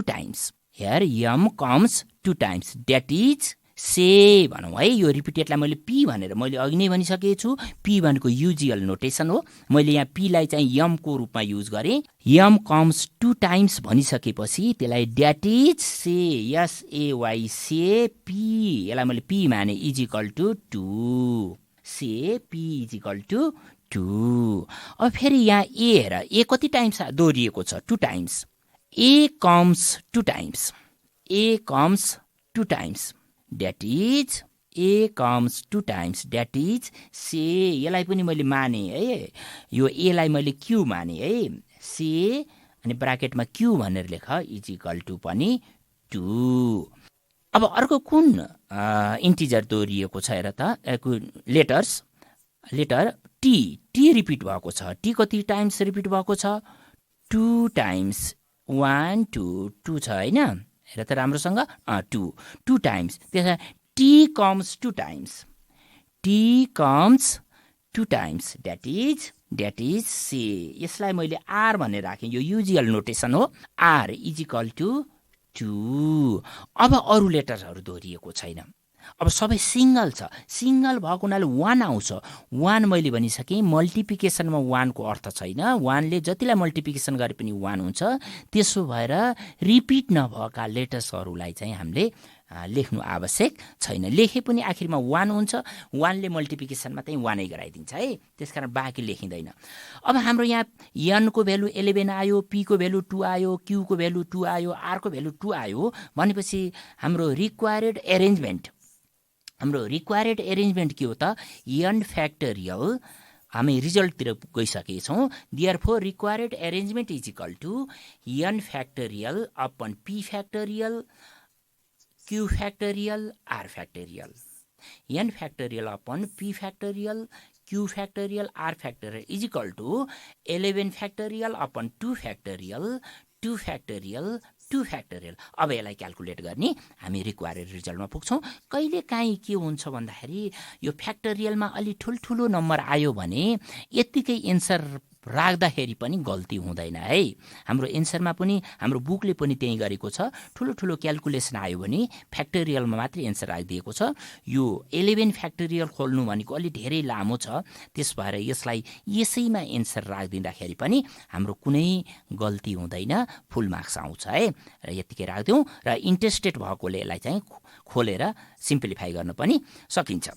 times. Here m comes 2 times. That is से भनौँ है। यो रिपिटेडलाई मैले पी भनेर मैले अघि नै भनिसकेको छु। पी भनेको युजिएल नोटेसन हो। मैले यहाँ पीलाई चाहिँ यमको रूपमा युज गरेँ। यम कम्स 2 टाइम्स भनिसकेपछि त्यसलाई that is say S A Y, say मैले पी माने is equal to 2 say P is equal to 2। अब फेरि यहाँ ए हेर, ए कति टाइम्स दोहोरिएको छ 2 times. A comes 2 times, A comes 2 times, that is A comes 2 times, that is say, यसलाई पनि मैले माने है, यो एलाई मैले क्यू माने है, से अनि ब्राकेटमा क्यू भनेर लेख इज इक्वल टु पनि 2। अब अर्को कुन इन्टिजर दोहोरिएको छ हेर त, लेटर टी रिपिट भएको छ। टी कति टाइम्स रिपिट भएको छ 2 टाइम्स, 1 2 2 छ हैन, हेर त राम्रोसँग 2 टाइम्स। त्यसमा T comes 2 times, T comes 2 times, that is say. यसलाई मैले आर भनेर राखेँ, यो युजिएल नोटेसन हो। R is equal to 2। अब अरू लेटर्सहरू दोहोरिएको छैन, अब सबै सिङ्गल छ। सिङ्गल भएको हुनाले 1 आउँछ। 1 मैले भनिसकेँ मल्टिप्लिकेसनमा 1 को अर्थ छैन, 1 ले जतिलाई मल्टिप्लिकेसन गरे पनि 1 हुन्छ। त्यसो भएर रिपिट नभएका लेटर्सहरूलाई चाहिँ हामीले लेख्नु आवश्यक छैन। लेखे पनि आखिरमा 1 हुन्छ, 1 ले मल्टिप्लिकेसनमा चाहिँ 1 नै गराइदिन्छ है, त्यसकारण बाँकी लेखिँदैन। अब हाम्रो यहाँ एन को भ्यालु 11 आयो, पी को भ्यालु 2 आयो, क्यू को भ्यालु 2 आयो, आर को भ्यालु 2 आयो भनेपछि हाम्रो रिक्वायर्ड एरेन्जमेन्ट के हो त, एन फ्याक्टोरियल। हामी रिजल्टतिर गइसकेका छौँ। Therefore required arrangement is equal to n factorial upon p factorial q factorial r factorial. N factorial upon p factorial q factorial r factorial is equal to 11 factorial upon 2 factorial 2 factorial 2 factorial. अब यसलाई calculate गर्ने हामी required रिजल्टमा पुग्छौँ। कहिले काहीँ के हुन्छ भन्दाखेरि यो फ्याक्टोरियलमा अलि ठुल्ठुलो नम्बर आयो भने यत्तिकै एन्सर राख्दाखेरि पनि गल्ती हुँदैन है। हाम्रो एन्सरमा पनि हाम्रो बुकले पनि त्यही गरेको छ। ठुलो क्याल्कुलेसन आयो भने फ्याक्टोरियलमा मात्रै एन्सर राखिदिएको छ। यो 11 फ्याक्टोरियल खोल्नु भनेको अलि धेरै लामो छ, त्यस भएर यसलाई यसैमा एन्सर राखिदिँदाखेरि पनि हाम्रो कुनै गल्ती हुँदैन, फुल मार्क्स आउँछ है। र यतिकै राखिदिउँ र इन्ट्रेस्टेड भएकोले यसलाई चाहिँ खोलेर सिम्प्लिफाई गर्न पनि सकिन्छ।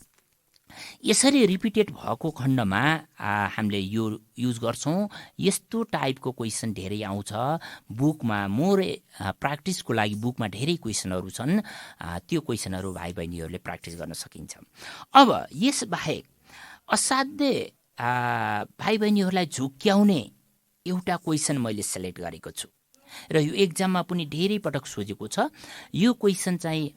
यसरी रिपिटेड भएको खण्डमा हामीले यो युज गर्छौँ। यस्तो टाइपको क्वेसन धेरै आउँछ बुकमा। मोर प्र्याक्टिसको लागि बुकमा धेरै क्वेसनहरू छन्, त्यो क्वेसनहरू भाइ बहिनीहरूले प्र्याक्टिस गर्न सकिन्छ। अब यसबाहेक असाध्य भाइ बहिनीहरूलाई झुक्क्याउने एउटा क्वेसन मैले सेलेक्ट गरेको छु र यो एक्जाममा पनि धेरै पटक सोधेको छ। यो क्वेसन चाहिँ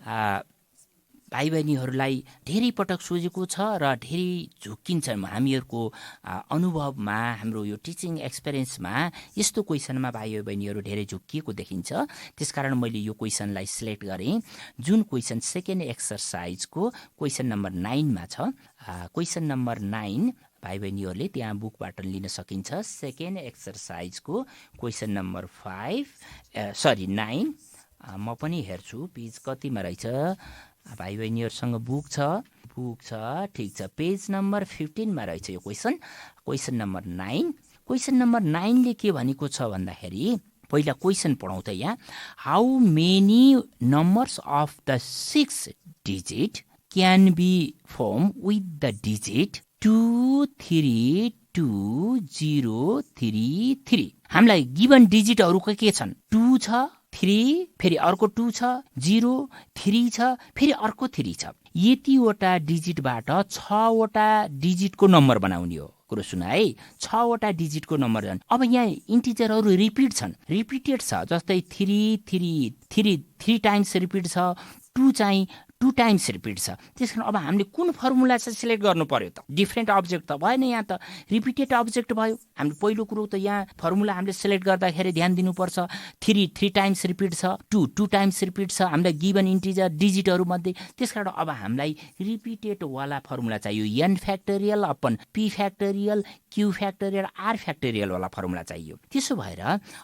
भाइ बहिनीहरूलाई धेरै पटक सोधेको छ र धेरै झुक्किन्छ। हामीहरूको अनुभवमा, हाम्रो यो टिचिङ एक्सपिरियन्समा यस्तो क्वेसनमा भाइ बहिनीहरू धेरै झुक्किएको देखिन्छ। त्यसकारण मैले यो क्वेसनलाई सिलेक्ट गरेँ, जुन क्वेसन सेकेन्ड एक्सर्साइजको क्वेसन नम्बर 9 मा छ। क्वेसन नम्बर 9 भाइ बहिनीहरूले त्यहाँ बुकबाट लिन सकिन्छ। सेकेन्ड एक्सर्साइजको क्वेसन नम्बर 9 म पनि हेर्छु पेज कतिमा रहेछ। भाइ बहिनीहरूसँग बुक छ, ठिक छ, पेज नम्बर 15 मा रहेछ यो क्वेसन नम्बर 9। क्वेसन नम्बर 9 ले के भनेको छ भन्दाखेरि, पहिला क्वेसन पढौँ त यहाँ। How many numbers of the 6 digit can be form with the digit 2 3 2 0 3 3। हामीलाई गिभन डिजिटहरू के छन्? 2 छ, 3 फेरि अर्को 2 छ, 0 3 छ, फेरि अर्को 3 छ। यतिवटा डिजिटबाट 6 वटा डिजिटको नम्बर बनाउने हो। कुरो सुन है, 6 वटा डिजिटको नम्बर छन्। अब यहाँ इन्टिजरहरू रिपिटेड छ, जस्तै 3 टाइम्स रिपिट छ, 2 चाहिँ 2 टाइम्स रिपिट छ। त्यसकारण अब हामीले कुन फर्मुला चाहिँ सिलेक्ट गर्नु पर्यो त? डिफ्रेन्ट अब्जेक्ट त भएन, यहाँ त रिपिटेड अब्जेक्ट भयो। हामीले पहिलो कुरो त यहाँ फर्मुला हामीले सिलेक्ट गर्दाखेरि ध्यान दिनुपर्छ। 3 टाइम्स रिपिट छ, 2 टाइम्स रिपिट छ हामीलाई गिभन इन्टिजर डिजिटहरू मध्ये। त्यसकारण अब हामीलाई रिपिटेड वाला फर्मुला चाहियो। n factorial upon p factorial q factorial r factorial वाला फर्मुला चाहियो। त्यसो भएर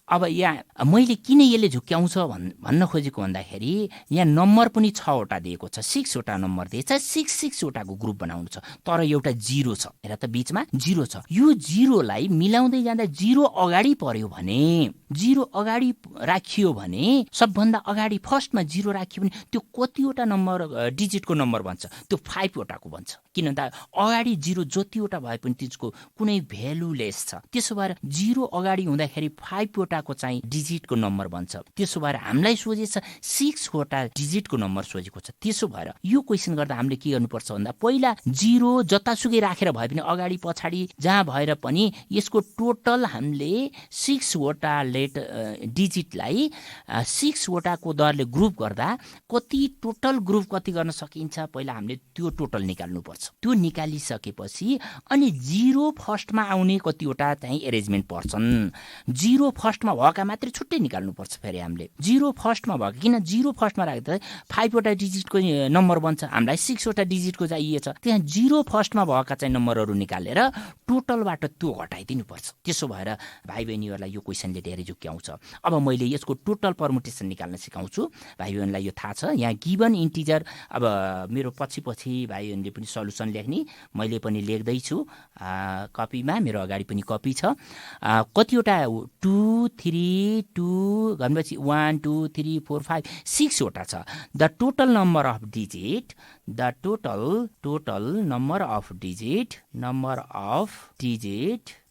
अब यहाँ मैले किन यसले झुक्क्याउँछ भन्न खोजेको भन्दाखेरि यहाँ नम्बर पनि 6 वटा दिएको छ, 6 वटा नम्बर दिएको छ, 6 वटाको ग्रुप बनाउनु छ। तर एउटा 0 छ, हेर त बिचमा 0 छ। यो 0लाई मिलाउँदै जाँदा 0 अगाडि पर्यो भने, 0 अगाडि राखियो भने, सबभन्दा अगाडि फर्स्टमा 0 राखियो भने त्यो कतिवटा नम्बर डिजिटको नम्बर बन्छ? त्यो 5 वटाको बन्छ। किन भन्दा अगाडि 0 जतिवटा भए पनि त्यसको कुनै भ्यालुलेस छ। त्यसो भएर 0 अगाडि हुँदाखेरि 5 वटाको चाहिँ डिजिटको नम्बर बन्छ। त्यसो भएर हामीलाई सोझेछ 6 वटा डिजिटको नम्बर सोझेको छ। त्यसो भएर यो क्वेसन गर्दा हामीले के गर्नुपर्छ भन्दा पहिला 0 जतासुकै राखेर भए पनि अगाडि पछाडि जहाँ भएर पनि यसको टोटल हामीले 6 वटा डिजिटलाई 6 वटाको दरले ग्रुप गर्दा कति टोटल ग्रुप कति गर्न सकिन्छ पहिला हामीले त्यो टोटल निकाल्नुपर्छ। त्यो निकालिसकेपछि अनि 0 फर्स्टमा आउने कतिवटा चाहिँ एरेन्जमेन्ट पर्छन्। 0 फर्स्टमा भएका मात्रै छुट्टै निकाल्नुपर्छ। फेरि हामीले 0 फर्स्टमा भएको, किन 0 फर्स्टमा राख्दा 5 वटा डिजिटको नम्बर बन्छ, हामीलाई 6 वटा डिजिटको चाहिएछ। त्यहाँ 0 फर्स्टमा भएका चाहिँ नम्बरहरू निकालेर टोटलबाट त्यो हटाइदिनुपर्छ। त्यसो भएर भाइ बहिनीहरूलाई यो क्वेसनले धेरै झुक्क्याउँछ। अब मैले यसको टोटल पर्मुटेसन निकाल्न सिकाउँछु। भाइ बहिनीलाई यो थाहा छ, यहाँ गिभन इन्टिजर, अब मेरो पछि भाइ बहिनीले पनि सल्युसन लेख्ने, मैले पनि लेख्दैछु कपीमा, मेरो अगाडि पनि कपी छ। कतिवटा 2 3 2 भनेपछि 1 2 3 4 5 6 वटा छ। The total number of digit, the total number of digit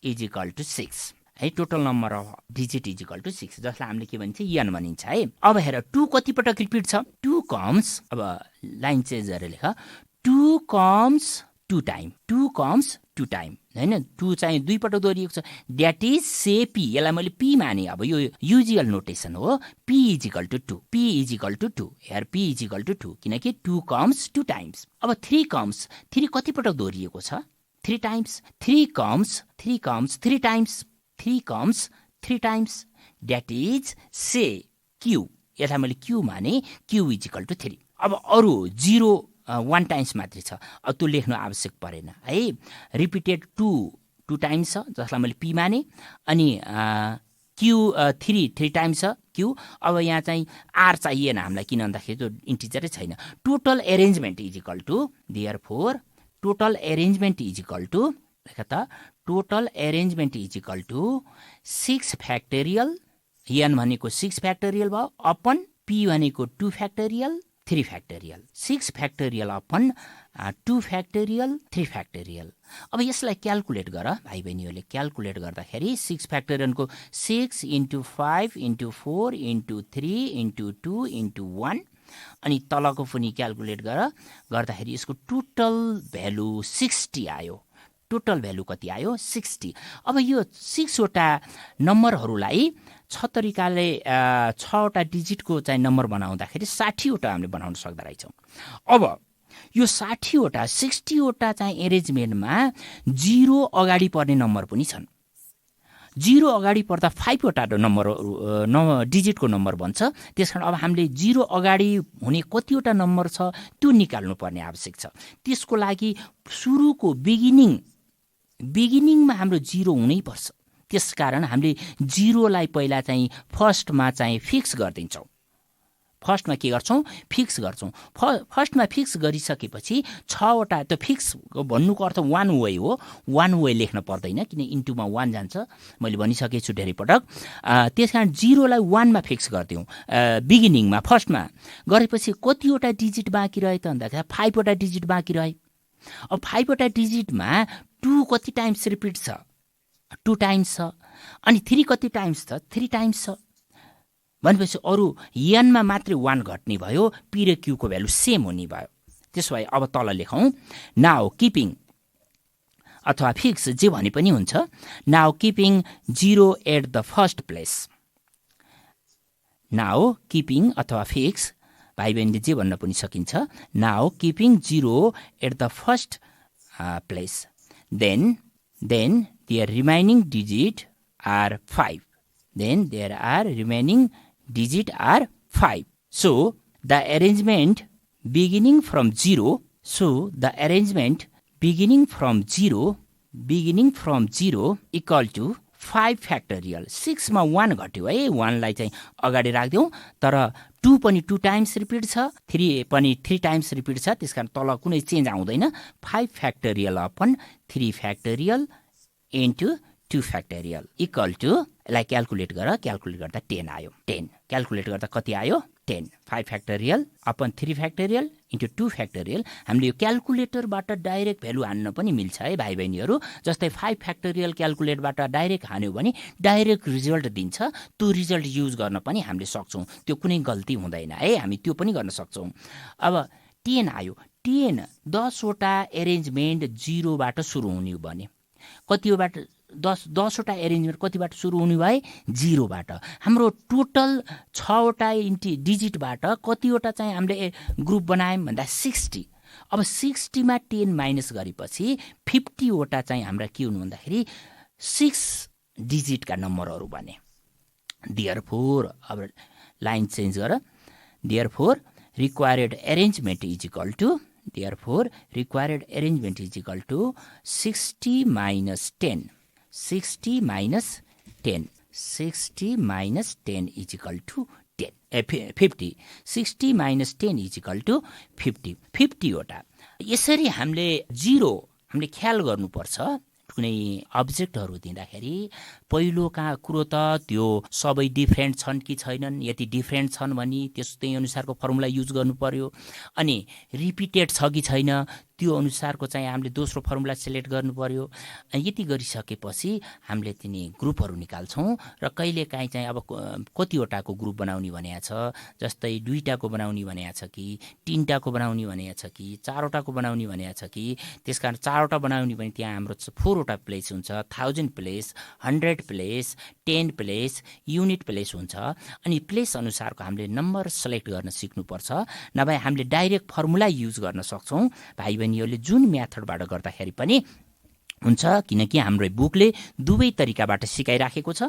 is equal to 6 है। Total number of digit is equal to 6, जसलाई हामीले के भनिन्छ n भनिन्छ है। अब हेर 2 कति पटक रिपिट छ? 2 कम्स, अब लाइन चेन्ज गरेर लेख, 2 कम्स 2 टाइम, 2 कम्स 2 टाइम हैन। 2 चाहिँ 2 पटक दोहोरिएको छ। द्याट इज से p, यसलाई मैले p माने। अब यो युजुअल नोटेसन हो। p is equal to 2, p is equal to 2, here p is equal to 2, किनकि 2 कम्स 2 टाइम्स। अब 3 कम्स, 3 कति पटक दोहोरिएको छ? 3 times. 3 comes 3 times, 3 comes 3 times, that is say q, यसलाई मैले q माने, q इज इक्वल टु 3। अब अरू 0 1 टाइम्स मात्रै छ, अब त्यो लेख्नु आवश्यक परेन है। रिपिटेड 2 टाइम्स छ, जसलाई मैले p माने, अनि q 3 टाइम्स छ q। अब यहाँ चाहिँ r चाहिएन हामीलाई, किन भन्दाखेरि त्यो इन्टिजरै छैन। Total arrangement is equal to, therefore total arrangement is equal to, लेख त, total arrangement is equal to 6 factorial, n भनेको 6 फ्याक्टोरियल भयो, अपन p भनेको 2 factorial 3 factorial, 6 factorial upon 2 factorial 3 factorial. अब यसलाई क्यालकुलेट गर भाइ बहिनीहरूले। क्यालकुलेट गर्दाखेरि 6 फ्याक्टोरियलको 6 × 5 × 4 × 3 × 2 × 1, अनि तलको पनि क्यालकुलेट गर्दाखेरि यसको टोटल भ्यालु 60 आयो। टोटल भ्यालु कति आयो? 60। अब यो 6 वटा नम्बरहरूलाई 6 तरिकाले 6 वटा डिजिटको चाहिँ नम्बर बनाउँदाखेरि 60 वटा हामीले बनाउन सक्दा रहेछौँ। अब यो 60 वटा 60 वटा चाहिँ एरेन्जमेन्टमा 0 अगाडि पर्ने नम्बर पनि छन्। 0 अगाडि पर्दा 5 वटा नम्बर डिजिटको नम्बर बन्छ। त्यसकारण अब हामीले 0 अगाडि हुने कतिवटा नम्बर छ त्यो निकाल्नु पर्ने आवश्यक छ। त्यसको लागि सुरुको बिगिनिङमा हाम्रो 0 हुनै पर्छ। त्यसकारण हामीले 0लाई पहिला चाहिँ फर्स्टमा चाहिँ फिक्स गरिदिन्छौँ। फर्स्टमा के गर्छौँ? फिक्स गर्छौँ। फर्स्टमा फिक्स गरिसकेपछि 6 वटा, त्यो फिक्स भन्नुको अर्थ 1 वे हो। 1 वे लेख्न पर्दैन, किन इन्टुमा 1 जान्छ, मैले भनिसकेको छु धेरै पटक। त्यस कारण 0लाई 1 मा फिक्स गरिदिउँ बिगिनिङमा, फर्स्टमा गरेपछि कतिवटा डिजिट बाँकी रहे त भन्दाखेरि 5 वटा डिजिट बाँकी रहे। अब 5 वटा डिजिटमा 2 कति टाइम्स रिपिट छ? 2 टाइम्स छ। अनि 3 कति टाइम्स छ? 3 टाइम्स छ। भनेपछि अरू n मा मात्रै 1 घट्ने भयो, p र q को भ्यालु सेम हुने भयो। त्यसो भए अब तल लेखौँ, नाउ किपिङ अथवा फिक्स जे भने पनि हुन्छ। Now keeping 0 at the first place. Now keeping अथवा फिक्स भाइ बहिनीले जे भन्न पनि सकिन्छ। Now keeping 0 at the first place, then there remaining digit are 5, then there are remaining digit are 5. So the arrangement beginning from 0 equal to 5 factorial. 6 मा 1 घट्यो है, 1 लाई चाहिँ अगाडि राख्दियौ, तर 2 पनि 2 टाइम्स रिपिट छ, 3 पनि 3 टाइम्स रिपिट छ, त्यसकारण तल कुनै चेन्ज आउँदैन। 5 factorial upon 3 factorial into 2 factorial equal to, यसलाई क्याल्कुलेट गर्दा 10 आयो। 10 क्याल्कुलेट गर्दा कति आयो? 10। 5 factorial upon 3 factorial into 2 factorial। हामीले यो क्याल्कुलेटरबाट डाइरेक्ट भ्यालु हान्न पनि मिल्छ है भाइ बहिनीहरू। जस्तै 5 factorial क्याल्कुलेटरबाट डाइरेक्ट हान्यो भने डाइरेक्ट रिजल्ट दिन्छ। त्यो रिजल्ट युज गर्न पनि हामीले सक्छौँ, त्यो कुनै गल्ती हुँदैन है, हामी त्यो पनि गर्न सक्छौँ। अब 10 आयो, 10 वटा एरेन्जमेन्ट 0 बाट सुरु हुने भने कतिबाट 10 वटा एरेन्जमेन्ट कतिबाट सुरु हुने भए? 0 बाट। हाम्रो टोटल 6 वटा डिजिटबाट कतिवटा चाहिँ हामीले ग्रुप बनायौँ भन्दा 60। अब 60 मा 10 माइनस गरेपछि 50 वटा चाहिँ हाम्रा के हुनु भन्दाखेरि 6 डिजिटका नम्बरहरू बने। देयरफोर, अब लाइन चेन्ज गर, therefore required arrangement is equal to 60 minus 10 is equal to 50. 60 minus 10 is equal to 50. 50 वटा। यसरी हामीले 0 हामीले ख्याल गर्नुपर्छ। कुनै अब्जेक्टहरू दिँदाखेरि पहिलो कुरो त त्यो सबै डिफ्रेन्ट छन् कि छैनन्, यदि डिफ्रेन्ट छन् भने त्यही अनुसारको फर्मुला युज गर्नु पर्यो। अनि रिपिटेड छ कि छैन त्यो अनुसारको चाहिँ हामीले दोस्रो फर्मुला सिलेक्ट गर्नु पर्यो। यति गरिसकेपछि हामीले तिनी ग्रुपहरू निकाल्छौँ र कहिलेकाहीँ चाहिँ अब कतिवटाको ग्रुप बनाउने भनेको छ, जस्तै 2टाको बनाउने भनेको छ कि 3टाको बनाउने भनेको छ कि 4वटाको बनाउने भनेको छ कि, त्यसकारण 4वटा बनाउने भने त्यहाँ हाम्रो 4वटा प्लेस हुन्छ, 1000 place, 100 place, 10 place, unit place हुन्छ। अनि प्लेस अनुसारको हामीले नम्बर सेलेक्ट गर्न सिक्नुपर्छ, नभए हामीले डाइरेक्ट फर्मुला युज गर्न सक्छौँ। भाइ बहिनीहरूले जुन मेथडबाट गर्दाखेरि पनि हुन्छ, किनकि हाम्रो बुकले दुवै तरिकाबाट सिकाइराखेको छ।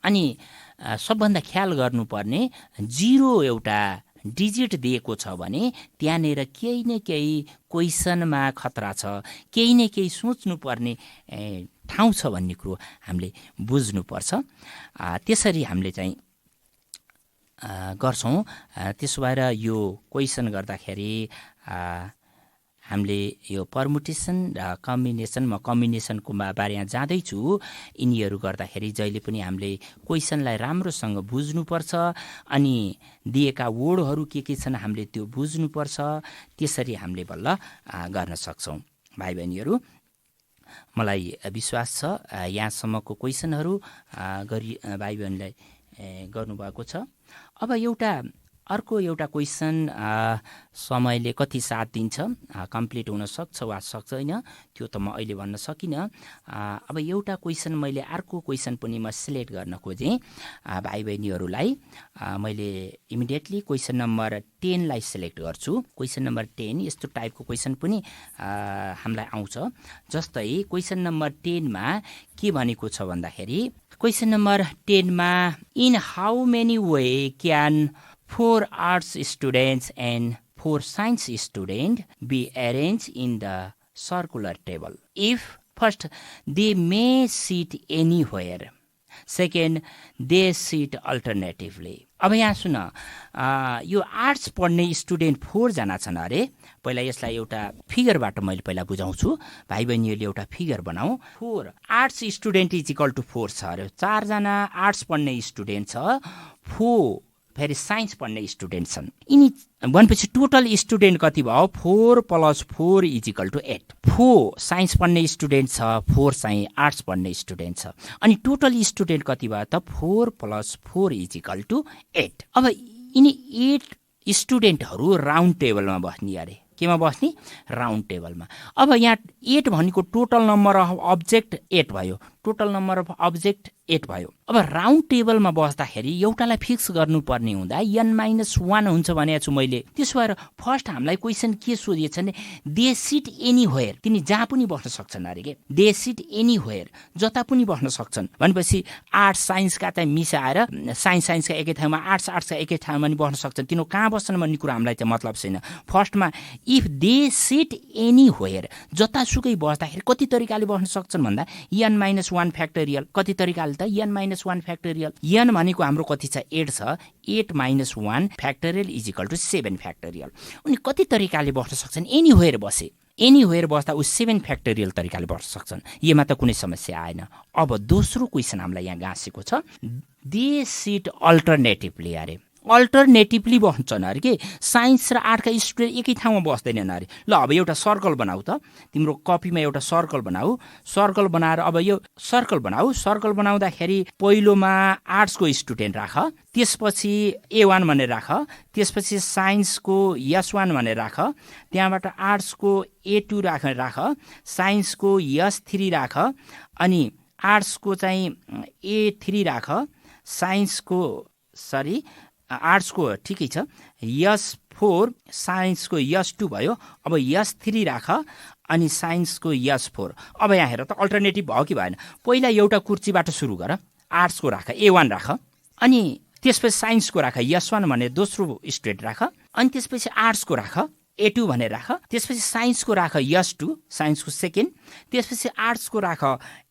अनि सबभन्दा ख्याल गर्नुपर्ने 0 एउटा डिजिट दिएको छ भने त्यहाँनिर केही न केही क्वेसनमा खतरा छ, केही न केही सोच्नुपर्ने ठाउँ छ भन्ने कुरो हामीले बुझ्नुपर्छ। त्यसरी हामीले चाहिँ गर्छौँ। त्यसो भएर यो क्वेसन गर्दाखेरि हामीले यो पर्मुटेसन र कम्बिनेसन, म कम्बिनेसनको बारेमा जाँदैछु, यिनीहरू गर्दाखेरि जहिले पनि हामीले क्वेसनलाई राम्रोसँग बुझ्नुपर्छ। अनि दिएका वर्डहरू के छन् हामीले त्यो बुझ्नुपर्छ, त्यसरी हामीले बल्ल गर्न सक्छौँ। भाइ बहिनीहरू, मलाई विश्वास छ यहाँसम्मको क्वेसनहरू भाइ बहिनीलाई गर्नुभएको छ। अब अर्को एउटा क्वेसन समयले कति साथ दिन्छ, कम्प्लिट हुन सक्छ वा सक्दैन त्यो त म अहिले भन्न सकिनँ। अब एउटा क्वेसन मैले अर्को क्वेसन पनि म सिलेक्ट गर्न खोजेँ भाइ बहिनीहरूलाई। मैले इमिडिएटली क्वेसन नम्बर 10 लाई सिलेक्ट गर्छु। क्वेसन नम्बर 10 यस्तो टाइपको क्वेसन पनि हामीलाई आउँछ। जस्तै क्वेसन नम्बर 10 मा के भनेको छ भन्दाखेरि, क्वेसन नम्बर 10 मा in how many way can 4 arts students and 4 science students be arranged in the circular table? If first, they may sit anywhere. Second, they sit alternatively. अब यहाँ सुन, यो आर्ट्स पढ्ने स्टुडेन्ट 4 जना छन् अरे। पहिला यसलाई एउटा फिगरबाट मैले पहिला बुझाउँछु। भाइ बहिनीहरूले एउटा फिगर बनाऊ। 4 arts student is equal to 4 छ अरे। 4 जना आर्ट्स पढ्ने स्टुडेन्ट छ, 4 फेरि साइन्स पढ्ने स्टुडेन्ट छन्। यिनी भनेपछि टोटल स्टुडेन्ट कति भयो? 4 + 4 इज इक्वल टु 8। 4 साइन्स पढ्ने स्टुडेन्ट छ, 4 चाहिँ आर्ट्स पढ्ने स्टुडेन्ट छ। अनि टोटल स्टुडेन्ट कति भयो त? 4 + 4 इज इक्वल टु 8। अब यिनी 8 स्टुडेन्टहरू राउन्ड टेबलमा बस्ने अरे। केमा बस्ने? राउन्ड टेबलमा। अब यहाँ 8 भनेको टोटल नम्बर अफ अब्जेक्ट 8 भयो। टोटल नम्बर अफ अब्जेक्ट 8 भयो। अब राउन्ड टेबलमा बस्दाखेरि एउटालाई फिक्स गर्नुपर्ने हुँदा n-1 हुन्छ भनेको छु मैले। त्यसो भएर फर्स्ट हामीलाई क्वेसन के सोधिएछ भने दे सिट एनीवेयर, तिनी जहाँ पनि बस्न सक्छन् अरे के। दे सिट एनीवेयर, जता पनि बस्न सक्छन् भनेपछि आर्ट्स साइन्सका चाहिँ मिसाएर साइन्सका एकै ठाउँमा आर्ट्सका एकै ठाउँमा नि बस्न सक्छन्। तिनीहरू कहाँ बस्छन् भन्ने कुरा हामीलाई चाहिँ मतलब छैन। फर्स्टमा इफ दे सिट एनीवेयर, जतासुकै बस्दाखेरि कति तरिकाले बस्न सक्छन् भन्दा n-1 फ्याक्टोरियल। कति तरिकाले त n-1 फ्याक्टोरियल। n भनेको हाम्रो कति छ 8 छ, 8-1 factorial is equal to 7 factorial. उनी कति तरिकाले बस्न सक्छन्, एनीवेयर बसे, एनीवेयर बस्दा ऊ 7 फ्याक्टोरियल तरिकाले बस्न सक्छन्। यसमा त कुनै समस्या आएन। अब दोस्रो क्वेसन हामीलाई यहाँ गाँसेको छ दे सिट अल्टरनेटिभली अरे, अल्टरनेटिभली बस्छन् अरे के। साइन्स र आर्टका स्टुडेन्ट एकै ठाउँमा बस्दैनन् अरे। ल अब एउटा सर्कल बनाऊ त, तिम्रो कपीमा एउटा सर्कल बनाऊ। सर्कल बनाएर अब यो सर्कल बनाऊ। सर्कल बनाउँदाखेरि पहिलोमा आर्ट्सको स्टुडेन्ट राख, त्यसपछि A1 भनेर राख, त्यसपछि साइन्सको S1 भनेर राख, त्यहाँबाट आर्ट्सको A2 राख, साइन्सको S3 राख, अनि आर्ट्सको चाहिँ A3 राख, साइन्सको आर्ट्सको ठिकै छ S4, साइन्सको S2 भयो। अब S3 राख अनि साइन्सको S4। अब यहाँ हेर त अल्टरनेटिभ भयो कि भएन। पहिला एउटा कुर्सीबाट सुरु गर, आर्ट्सको राख A1 राख, अनि त्यसपछि साइन्सको राख S1 भने दोस्रो स्टुडेन्ट राख, अनि त्यसपछि आर्ट्सको राख A2 भनेर राख, त्यसपछि साइन्सको राख S2, साइन्सको सेकेन्ड, त्यसपछि आर्ट्सको राख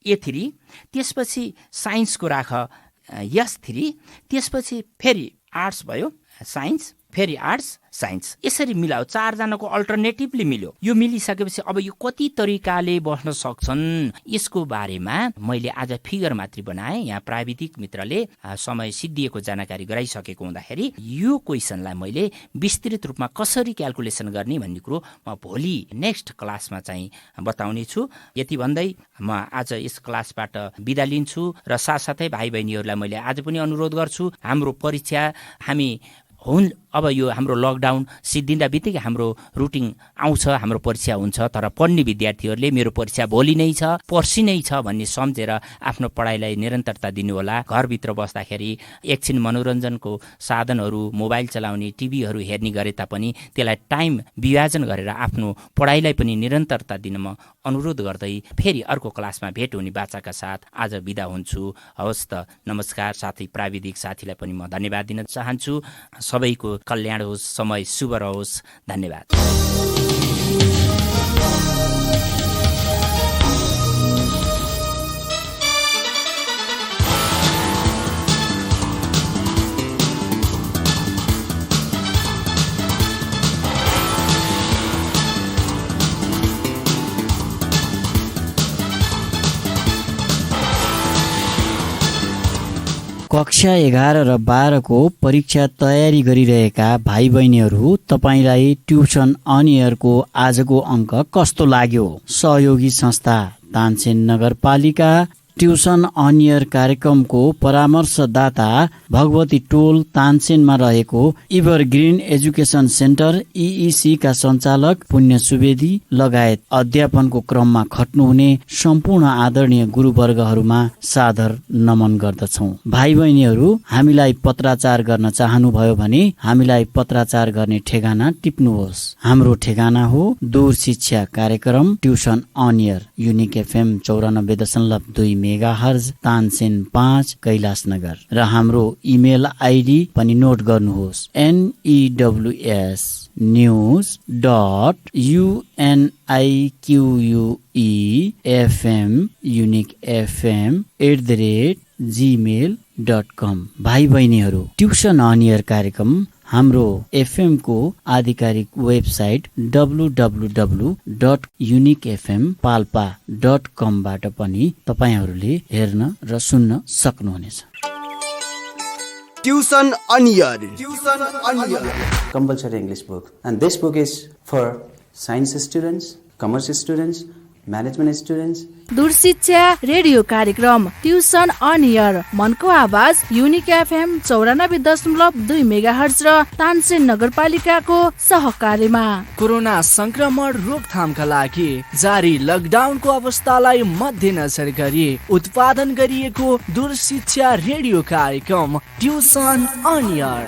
A3, त्यसपछि साइन्सको राख S3, त्यसपछि फेरि आर्ट्स भयो, साइन्स, फेरि आर्ट्स, साइन्स। यसरी मिलाऊ, चारजनाको अल्टरनेटिभली मिल्यो। यो मिलिसकेपछि अब यो कति तरिकाले बस्न सक्छन् यसको बारेमा मैले आज फिगर मात्रै बनाएँ। यहाँ प्राविधिक मित्रले समय सिद्धिएको जानकारी गराइसकेको हुँदाखेरि यो क्वेसनलाई मैले विस्तृत रूपमा कसरी क्याल्कुलेसन गर्ने भन्ने कुरो म भोलि नेक्स्ट क्लासमा चाहिँ बताउने छु। यति भन्दै म आज यस क्लासबाट बिदा लिन्छु र साथसाथै भाइ बहिनीहरूलाई मैले आज पनि अनुरोध गर्छु, हाम्रो परीक्षा हामी अब यो हाम्रो लकडाउन सिद्धिँदा बित्तिकै हाम्रो रुटिन आउँछ, हाम्रो परीक्षा हुन्छ। तर पढ्ने विद्यार्थीहरूले मेरो परीक्षा भोलि नै छ, पर्सि नै छ भन्ने सम्झेर आफ्नो पढाइलाई निरन्तरता दिनुहोला। घरभित्र बस्दाखेरि एकछिन मनोरञ्जनको साधनहरू, मोबाइल चलाउने, टिभीहरू हेर्ने गरे तापनि त्यसलाई टाइम विभाजन गरेर आफ्नो पढाइलाई पनि निरन्तरता दिन म अनुरोध गर्दै फेरि अर्को क्लासमा भेट हुने बाचाका साथ आज बिदा हुन्छु। हवस् त, नमस्कार। साथै प्राविधिक साथीलाई पनि म धन्यवाद दिन चाहन्छु। सबैको कल्याण होस्, समय शुभ रहोस्। धन्यवाद। कक्षा 11 र 12 को परीक्षा तयारी गरिरहेका भाइ बहिनीहरू, तपाईलाई ट्युसन अन एयरको आजको अङ्क कस्तो लाग्यो? सहयोगी संस्था तानसेन नगरपालिका ट्युसन अन एयर कार्यक्रमको परामर्शदाता भगवती टोल तानसेनमा रहेको इभरग्रिन एजुकेसन सेन्टर EEC का सञ्चालक पुण्य सुवेदी लगायत अध्यापनको क्रममा खट्नुहुने सम्पूर्ण आदरणीय गुरुवर्गहरूमा सादर नमन गर्दछौँ। भाइ बहिनीहरू, हामीलाई पत्राचार गर्न चाहनुभयो भने हामीलाई पत्राचार गर्ने ठेगाना टिप्नुहोस्। हाम्रो ठेगाना हो दूर शिक्षा कार्यक्रम tuition on air, unique FM 94.2 megahertz, Tansen 5, Kailashnagar. र हाम्रो इमेल आइडी पनि नोट गर्नुहोस्, news.uniquefm@gmail.com। भाइ बहिनीहरू, ट्युसन अन एयर कार्यक्रम हाम्रो FM को आधिकारिक वेबसाइट www.uniquefmpalpa.com बाट पनि तपाईहरूले हेर्न र सुन्न सक्नुहुनेछ। Tuition on air, compulsory English book, and this book is for science students, commerce students, management students दूर शिक्षा रेडियो कार्यक्रम ट्युसन अन एयर मनको आवाज युनिक एफएम 94.2 मेगाहर्ज र तानसेन नगरपालिकाको सहकार्यमा कोरोना संक्रमण रोकथामका लागि जारी लकडाउनको अवस्थालाई मध्यनजर गरी उत्पादन गरिएको दूर शिक्षा रेडियो कार्यक्रम ट्युसन अन एयर।